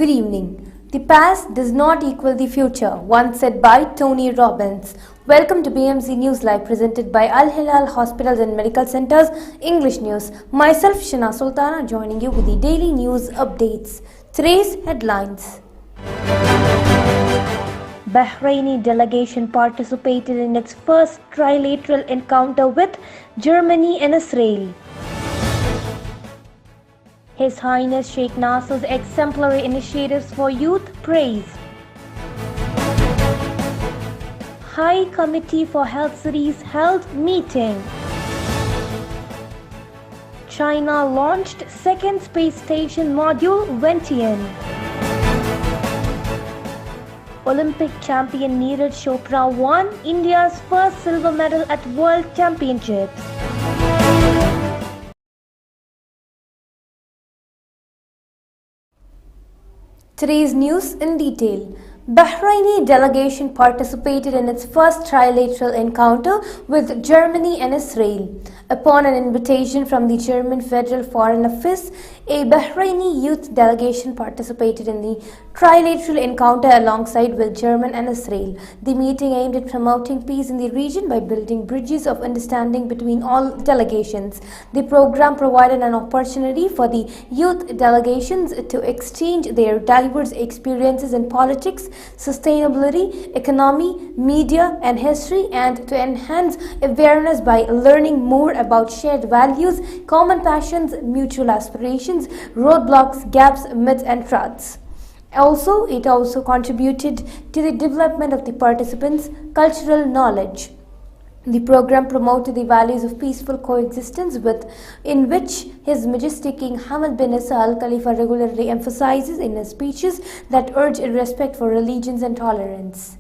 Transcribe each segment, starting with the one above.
Good evening. The past does not equal the future, once said by Tony Robbins. Welcome to BMC News Live, presented by Al Hilal Hospitals and Medical Centers, English News. Myself, Shana Sultana, joining you with the daily news updates. Today's headlines. Bahraini delegation participated in its first trilateral encounter with Germany and Israel. His Highness Sheikh Nassers' exemplary initiatives for youth praised. High Committee for Health Cities held meeting. China launched second space station module Ventian. Olympic champion Neeraj Chopra won India's first silver medal at World Championships. Today's news in detail. Bahraini delegation participated in its first trilateral encounter with Germany and Israel. Upon an invitation from the German Federal Foreign Office, a Bahraini youth delegation participated in the trilateral encounter alongside with Germany and Israel. The meeting aimed at promoting peace in the region by building bridges of understanding between all delegations. The program provided an opportunity for the youth delegations to exchange their diverse experiences in politics, sustainability, economy, media, and history, and to enhance awareness by learning more about shared values, common passions, mutual aspirations, roadblocks, gaps, myths, and truths. It also contributed to the development of the participants' cultural knowledge. The program promoted the values of peaceful coexistence in which His Majesty King Hamad bin Isa Al Khalifa regularly emphasizes in his speeches that urge respect for religions and tolerance.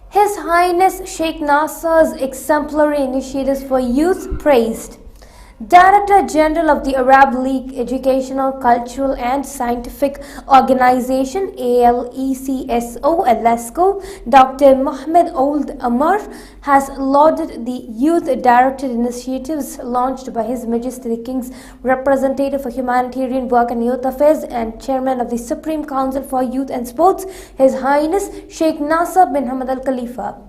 His Highness Sheikh Nassers' exemplary initiatives for youth praised. Director General of the Arab League Educational, Cultural and Scientific Organization ALECSO (ALESCO), Dr. Mohammed Ould Amar, has lauded the youth-directed initiatives launched by His Majesty the King's representative for humanitarian work and youth affairs and chairman of the Supreme Council for Youth and Sports, His Highness Sheikh Nasser bin Hamad Al Khalifa.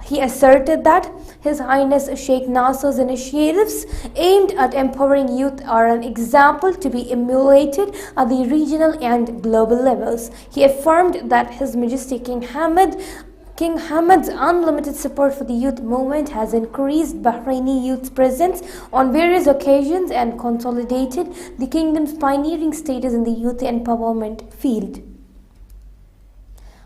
He asserted that His Highness Sheikh Nassers' initiatives aimed at empowering youth are an example to be emulated at the regional and global levels. He affirmed that His Majesty King Hamad's unlimited support for the youth movement has increased Bahraini youth's presence on various occasions and consolidated the kingdom's pioneering status in the youth empowerment field.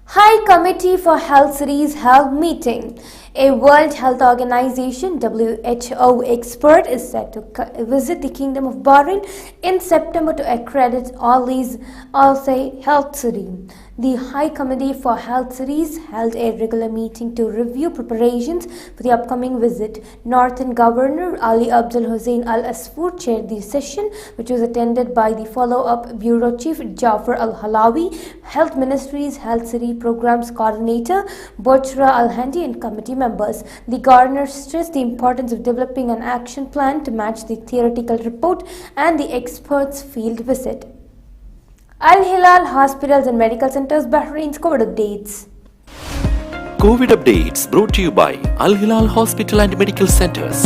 High Committee for Health Cities held meeting. A World Health Organization (WHO) expert is set to visit the Kingdom of Bahrain in September to accredit Al-Say Health City. The High Committee for Health Cities held a regular meeting to review preparations for the upcoming visit. Northern Governor Ali Abdul Hussein Al Asfour chaired the session, which was attended by the Follow-up Bureau Chief Jafar Al Halawi, Health Ministry's Health City Programs Coordinator Bochra Al Handi, and committee members. The governor stressed the importance of developing an action plan to match the theoretical report and the experts' field visit. Al Hilal Hospitals and Medical Centers Bahrain's COVID updates. COVID updates brought to you by Al Hilal Hospital and Medical Centers.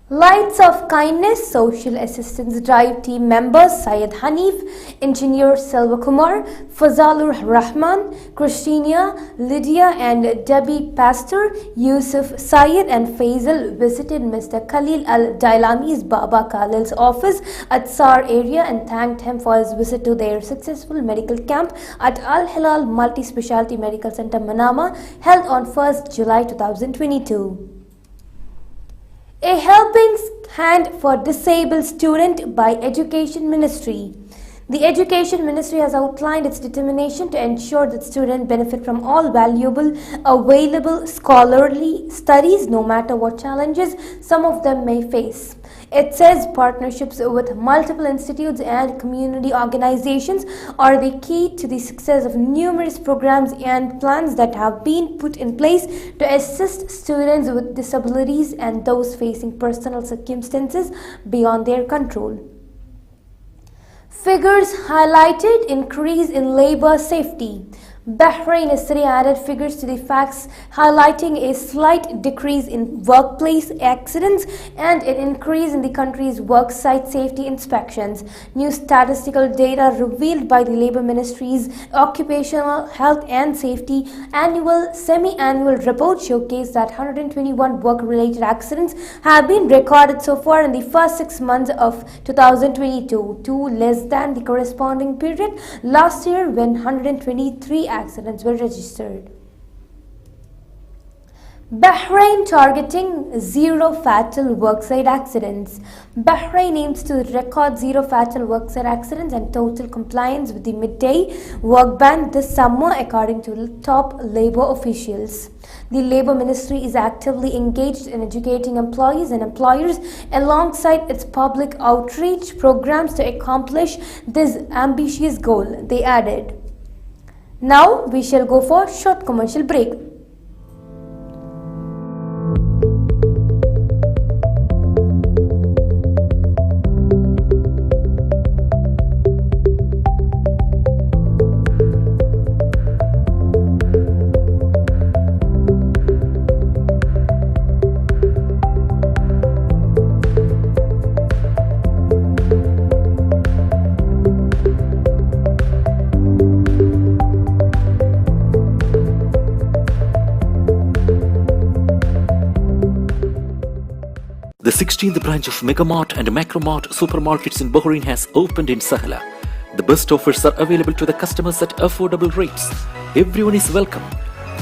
Lights of Kindness Social Assistance Drive team members Syed Hanif, Engineer Selva Kumar, Fazalur Rahman, Christina, Lydia and Debbie Pastor, Yusuf Syed and Faisal visited Mr. Khalil Al-Dailami's Baba Khalil's office at Sar area and thanked him for his visit to their successful medical camp at Al Hilal Multi-Specialty Medical Center Manama, held on 1st July 2022. A helping hand for disabled student by Education Ministry. The Education Ministry has outlined its determination to ensure that students benefit from all valuable, available scholarly studies, no matter what challenges some of them may face. It says partnerships with multiple institutes and community organizations are the key to the success of numerous programs and plans that have been put in place to assist students with disabilities and those facing personal circumstances beyond their control. Figures highlighted increase in labor safety. Bahrain yesterday added figures to the facts, highlighting a slight decrease in workplace accidents and an increase in the country's worksite safety inspections. New statistical data revealed by the Labour Ministry's Occupational Health and Safety annual semi-annual report showcased that 121 work-related accidents have been recorded so far in the first 6 months of 2022, two less than the corresponding period last year when 123 accidents were registered. Bahrain targeting zero fatal worksite accidents. Bahrain aims to record zero fatal worksite accidents and total compliance with the midday work ban this summer, according to top labor officials. The Labour Ministry is actively engaged in educating employees and employers alongside its public outreach programs to accomplish this ambitious goal, they added. Now we shall go for a short commercial break. The 16th branch of Megamart and Macromart supermarkets in Bahrain has opened in Sahla. The best offers are available to the customers at affordable rates. Everyone is welcome.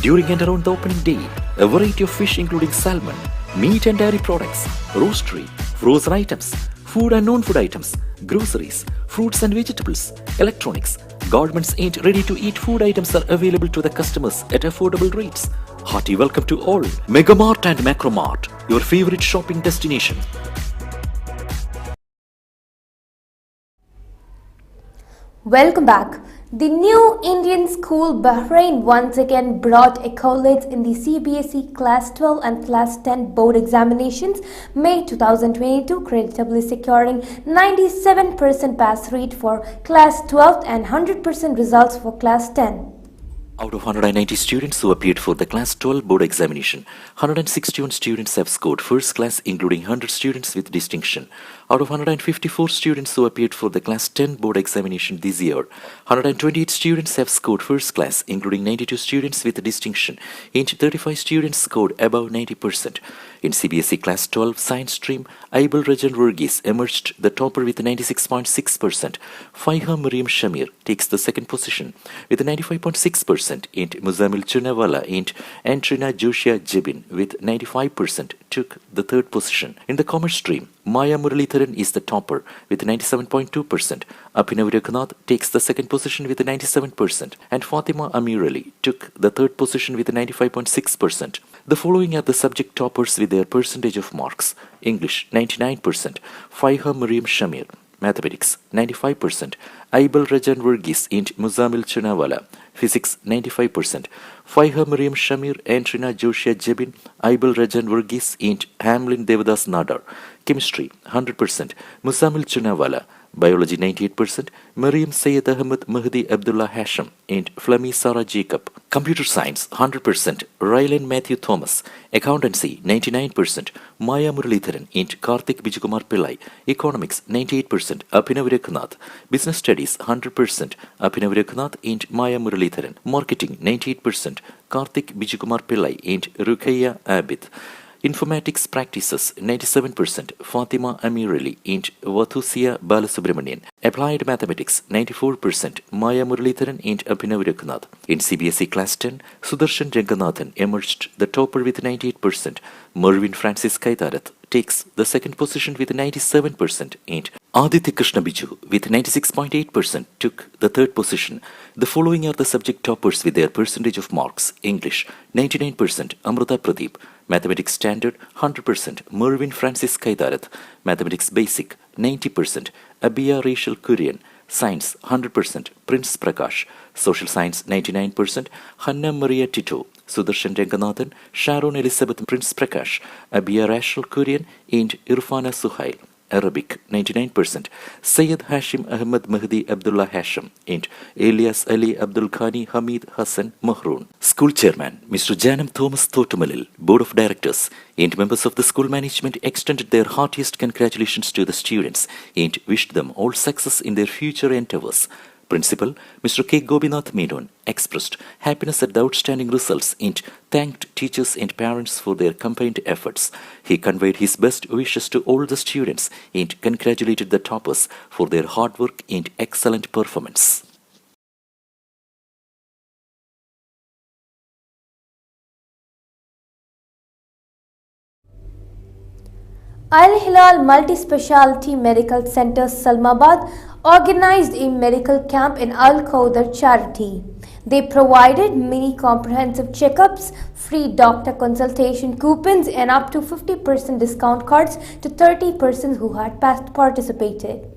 During and around the opening day, a variety of fish including salmon, meat and dairy products, roastery, frozen items, food and non-food items, groceries, fruits and vegetables, electronics, garments and ready-to-eat food items are available to the customers at affordable rates. Hearty welcome to all. Megamart and Macromart, your favorite shopping destination. Welcome back. The new Indian school Bahrain once again brought accolades in the CBSE Class 12 and Class 10 board examinations May 2022, creditably securing 97% pass rate for Class 12 and 100% results for Class 10. Out of 190 students who appeared for the Class 12 board examination, 161 students have scored first class, including 100 students with distinction. Out of 154 students who appeared for the Class 10 board examination this year, 128 students have scored first class, including 92 students with distinction, and 35 students scored above 90%. In CBSE Class 12 Science stream, Aibel Rajan Verghese emerged the topper with 96.6%. Faiha Mariam Shamir takes the second position with 95.6%, and Muzamil Chunawala and Antrina Joshia Jebin with 95% took the third position. In the Commerce stream, Maya Muralitharan is the topper with 97.2%. Abhinav Raghunath takes the second position with 97%, and Fatima Amir Ali took the third position with 95.6%. The following are the subject toppers with their percentage of marks. English 99%, Faiha Mariam Shamir. Mathematics 95%, Aibel Rajan Verghese and Muzamil Chunawala. Physics 95%, Faiha Mariam Shamir, Antrina Joshia Jebin, Aibel Rajan Verghese and Hamlin Devadas Nadar. Chemistry 100%, Muzamil Chunawala. Biology 98%, Mariam Syed Ahmed Mahdi Abdullah Hasham and Flami Sarah Jacob. Computer Science 100%, Rylan Matthew Thomas. Accountancy 99%, Maya Muralitharan and Karthik Bijukumar Pillai. Economics 98%, Abhinav Raghunath. Business Studies 100%, Abhinav Raghunath and Maya Muralitharan. Marketing 98%, Karthik Bijukumar Pillai and Rukhaya Abid. Informatics Practices 97%, Fatima Amir Ali and Vathusia Balasubramanian. Applied Mathematics 94%, Maya Muralitharan and Abhinav Raghunath. In CBSE Class 10, Sudarshan Ranganathan emerged the topper with 98%. Mervyn Francis Kaitarath takes the second position with 97%, and Aditya Krishna Biju with 96.8% took the third position. The following are the subject toppers with their percentage of marks: English 99%, Amrita Pradeep; Mathematics Standard 100%, Mervyn Francis Kaidarath; Mathematics Basic 90%, Abia Rachel Kurian; Science 100%, Prince Prakash; Social Science 99%, Hanna Maria Tito; Sudarshan Ranganathan, Sharon Elizabeth Prince Prakash, Abia Rachel Kurian, and Irfana Suhail. Arabic 99%, Sayyid Hashim Ahmad Mahdi Abdullah Hashim, and Elias Ali Abdul Khani Hamid Hassan Mahroon. School Chairman Mr. Janam Thomas Thotumalil, Board of Directors, and members of the school management extended their heartiest congratulations to the students and wished them all success in their future endeavors. Principal Mr. K. Gobinath Menon expressed happiness at the outstanding results and thanked teachers and parents for their combined efforts. He conveyed his best wishes to all the students and congratulated the toppers for their hard work and excellent performance. Hilal Multi-Speciality Medical Center Salmabad organized a medical camp in Al-Khawdar charity. They provided mini comprehensive checkups, free doctor consultation coupons, and up to 50% discount cards to 30 persons who had participated.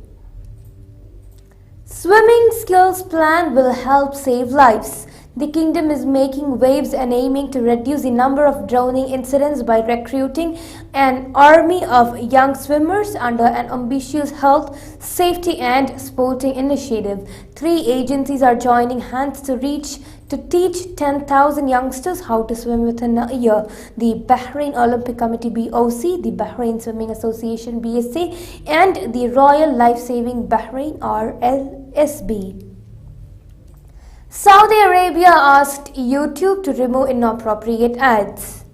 Swimming skills plan will help save lives. The kingdom is making waves and aiming to reduce the number of drowning incidents by recruiting an army of young swimmers under an ambitious health, safety and sporting initiative. 3 agencies are joining hands to teach 10,000 youngsters how to swim within a year. The Bahrain Olympic Committee BOC, the Bahrain Swimming Association BSA, and the Royal Life Saving Bahrain RLSB. Saudi Arabia asked YouTube to remove inappropriate ads.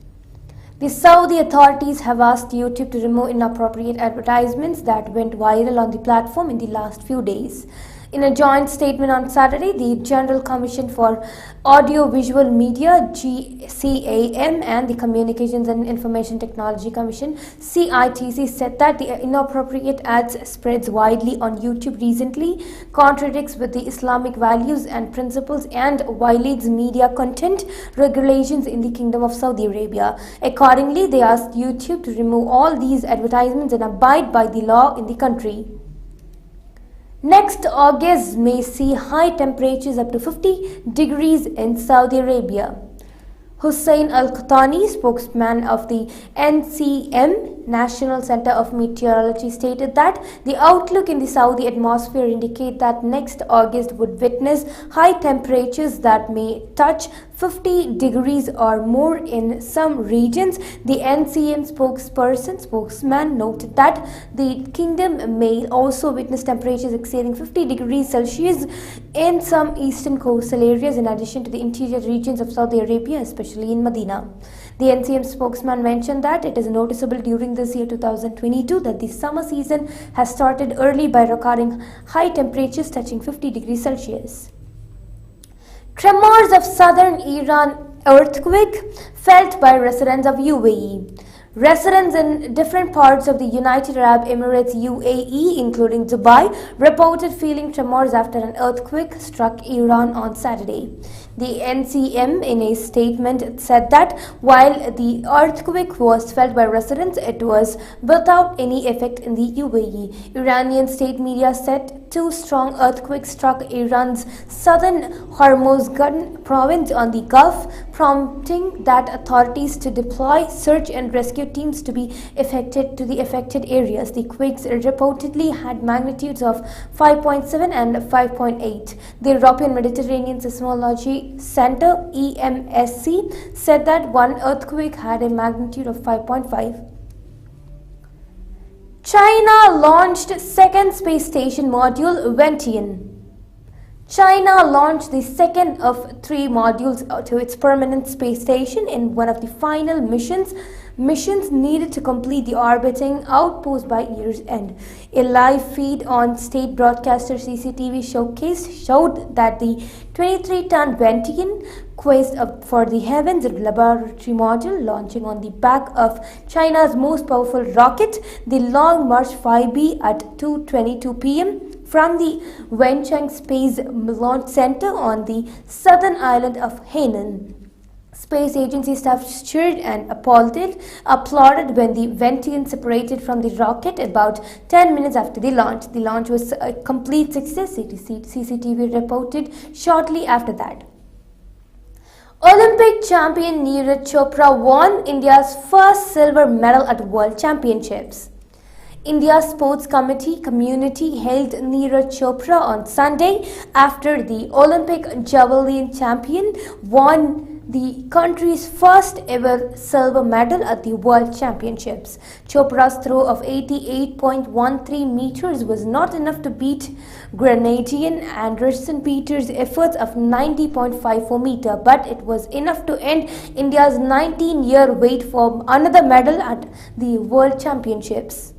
The Saudi authorities have asked YouTube to remove inappropriate advertisements that went viral on the platform in the last few days. In a joint statement on Saturday, the General Commission for Audiovisual Media (GCAM) and the Communications and Information Technology Commission (CITC) said that the inappropriate ads spreads widely on YouTube recently contradicts with the Islamic values and principles and violates media content regulations in the Kingdom of Saudi Arabia. Accordingly, they asked YouTube to remove all these advertisements and abide by the law in the country. Next August may see high temperatures up to 50 degrees in Saudi Arabia. Hussein Al-Qahtani, spokesman of the NCM, National Center of Meteorology, stated that the outlook in the Saudi atmosphere indicate that next August would witness high temperatures that may touch 50 degrees or more in some regions. The NCM spokesman noted that the kingdom may also witness temperatures exceeding 50 degrees Celsius in some eastern coastal areas in addition to the interior regions of Saudi Arabia, especially in Medina. The NCM spokesman mentioned that it is noticeable during this year 2022 that the summer season has started early by recording high temperatures touching 50 degrees Celsius. Tremors of southern Iran earthquake felt by residents of UAE. Residents in different parts of the United Arab Emirates UAE, including Dubai, reported feeling tremors after an earthquake struck Iran on Saturday. The NCM, in a statement, said that while the earthquake was felt by residents, it was without any effect in the UAE. Iranian state media said 2 strong earthquakes struck Iran's southern Hormozgan province on the Gulf, prompting that authorities to deploy search and rescue teams to the affected areas. The quakes reportedly had magnitudes of 5.7 and 5.8. The European Mediterranean Seismology Center (EMSC) said that one earthquake had a magnitude of 5.5. China launched second space station module Wentian. China launched the second of 3 modules to its permanent space station in one of the final missions missions needed to complete the orbiting outpost by year's end. A live feed on state broadcaster CCTV showed that the 23-ton Ventian quest for the Heavens laboratory module launching on the back of China's most powerful rocket, the Long March 5B, at 2:22 p.m. from the Wenchang Space Launch Center on the southern island of Hainan. Space agency staff cheered and applauded when the Ventian separated from the rocket about 10 minutes after the launch. The launch was a complete success, CCTV reported shortly after that. Olympic champion Neeraj Chopra won India's first silver medal at World Championships. India's sports community hailed Neeraj Chopra on Sunday after the Olympic javelin champion won the country's first ever silver medal at the World Championships. Chopra's throw of 88.13 meters was not enough to beat Grenadian Anderson Peter's efforts of 90.54 meters, but it was enough to end India's 19-year wait for another medal at the World Championships.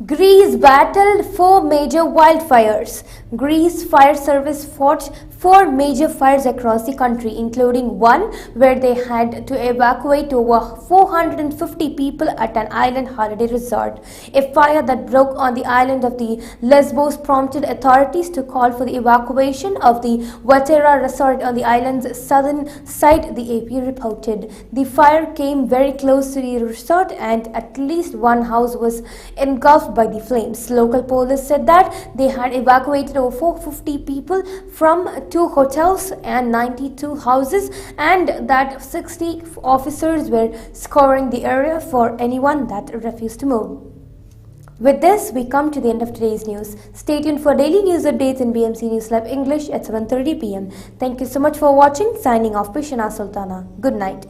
Greece battled 4 major wildfires. Greece Fire Service fought 4 major fires across the country, including one where they had to evacuate over 450 people at an island holiday resort. A fire that broke on the island of the Lesbos prompted authorities to call for the evacuation of the Vatera resort on the island's southern side, the AP reported. The fire came very close to the resort and at least one house was engulfed by the flames. Local police said that they had evacuated over 450 people from 2 hotels and 92 houses, and that 60 officers were scouring the area for anyone that refused to move. With this, we come to the end of today's news. Stay tuned for daily news updates in BMC News Lab English at 7:30 p.m. Thank you so much for watching. Signing off, Pishana Sultana. Good night.